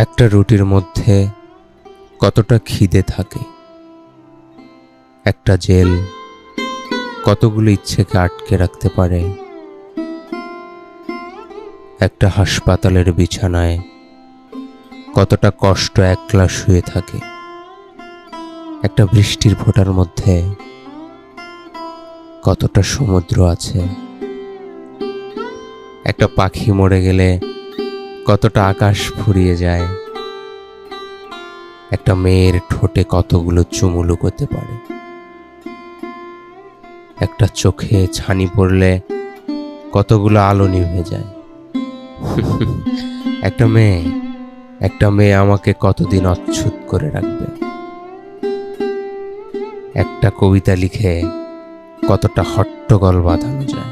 একটা রুটির মধ্যে কতটা খিদে থাকে, একটা জেল কতগুলো ইচ্ছেকে আটকে রাখতে পারে, একটা হাসপাতালের বিছানায় কতটা কষ্ট একলা শুয়ে থাকে, একটা বৃষ্টির ফোঁটার মধ্যে কতটা সমুদ্র আছে, একটা পাখি মরে গেলে কতটা আকাশ ফুরিয়ে যায়, একটা মেয়ের ঠোঁটে কতগুলো চুমু লুকোতে পারে, একটা চোখে ছানি পড়লে কতগুলো আলো নিভে যায়। একটা মেয়ে আমাকে কতদিন অচ্ছুত করে রাখবে, একটা কবিতা লিখে কতটা হট্টগোল বাঁধানো যায়।